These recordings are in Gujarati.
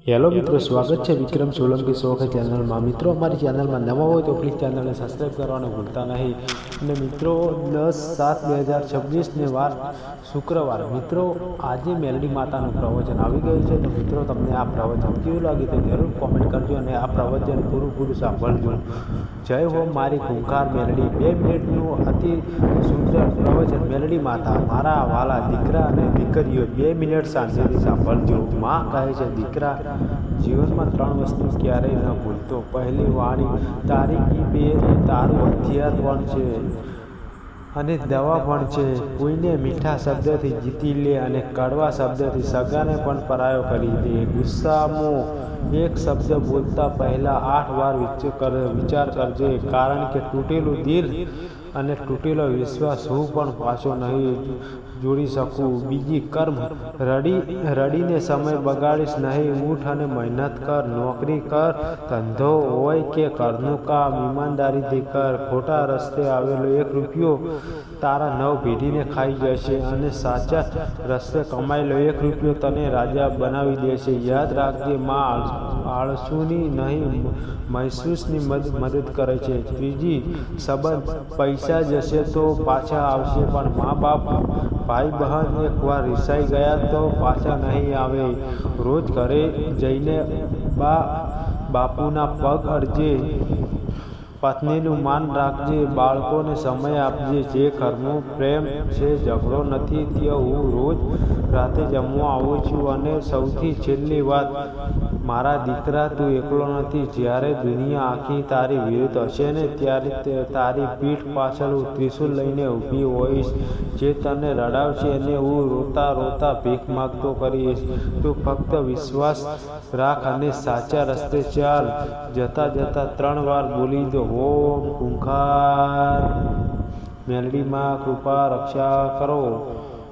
हेलो मित्रों, स्वागत है विक्रम सोलंकी शौक चैनल में। मित्रों, हमारी चैनल में नवा हो तो प्लीज चैनल ने सब्सक्राइब करवाने भूलता नहीं। અને મિત્રો 10/7/2026 ને વાર શુક્રવાર મિત્રો આજે મેલડી માતાનું પ્રવચન આવી ગયું છે। તો મિત્રો તમને આ પ્રવચન કેવું લાગે તો જરૂર કોમેન્ટ કરજો અને આ પ્રવચન પૂરું સાંભળજો। જય હો મારી ખૂંખાર મેલડી। 2 મિનિટનું અતિ સુંદર પ્રવચન મેલડી માતા મારા વાલા દીકરા અને દીકરીઓ 2 મિનિટ શાંતિથી સાંભળજો। માં કહે છે, દીકરા જીવનમાં 3 વસ્તુ ક્યારેય ન ભૂલતો। પહેલી વાણી તારી બે તારું હથિયાર પણ છે અને દવા પણ છે। કોઈને મીઠા શબ્દથી જીતી લે અને કડવા શબ્દથી સગાને પણ પરાયો કરી દે। ગુસ્સામાં એક શબ્દ બોલતા પહેલાં 8 વાર વિચાર કરજે, કારણ કે તૂટેલું દિલ અને તૂટેલો વિશ્વાસ હું પણ પાછો નહીં જોડી શકું। બીજી કર્મ રડીને સમય બગાડીશ નહીં। ઊઠ અને મહેનત કર, નોકરી કર, ધંધો હોય કે ઘરનું કામ ઈમાનદારીથી કર। ખોટા રસ્તે આવેલો 1 રૂપિયો તારા 9 પેઢીને ખાઈ જશે અને સાચા રસ્તે કમાયેલો 1 રૂપિયો તને રાજા બનાવી દેશે। યાદ રાખજે, માં આળસુની નહીં મહેસૂસની મદદ કરે છે। ત્રીજી સંબંધ પૈસા જશે તો પાછા આવશે, પણ મા બાપ ભાઈ બહેન એકવાર રિસાઈ ગયા તો પાછા નહીં આવે। રોજ ઘરે જઈને બાપુના પગ અડજે, પત્નીનું માન રાખજે, બાળકોને સમય આપજે। જે ઘરમાં પ્રેમ છે, ઝઘડો નથી, ત્યાં હું રોજ રાતે જમવા આવું છું। અને સૌથી છેલ્લી વાત, મારા દીકરા, તું એકલો નથી। જ્યારે દુનિયા આખી તારી વિરુદ્ધ હશે ને ત્યારે તારી પીઠ પાછળ હું ત્રિશૂલ લઈને ઊભી હોઈશ। જે તને રડાવશે એને હું રોતા રોતા ભીખ માગતો કરીશ। તું ફક્ત વિશ્વાસ રાખ અને સાચા રસ્તે ચાલ। જતાં 3 વાર બોલી દો, ઓમ ખૂંખાર મેલડી માં કૃપા રક્ષા કરો।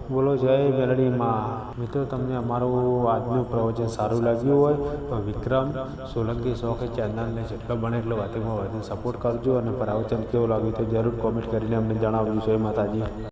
બોલો જય મેલડી માં। મિત્રો, તમને અમારું આજનું પ્રવચન સારું લાગ્યું હોય તો વિક્રમ સોલંકી શોખ ચેનલને જેટલો બને એટલો વધુમાં વધુ સપોર્ટ કરજો અને પ્રવચન કેવું લાગ્યું તો જરૂર કોમેન્ટ કરીને અમને જણાવજો। જય માતાજી।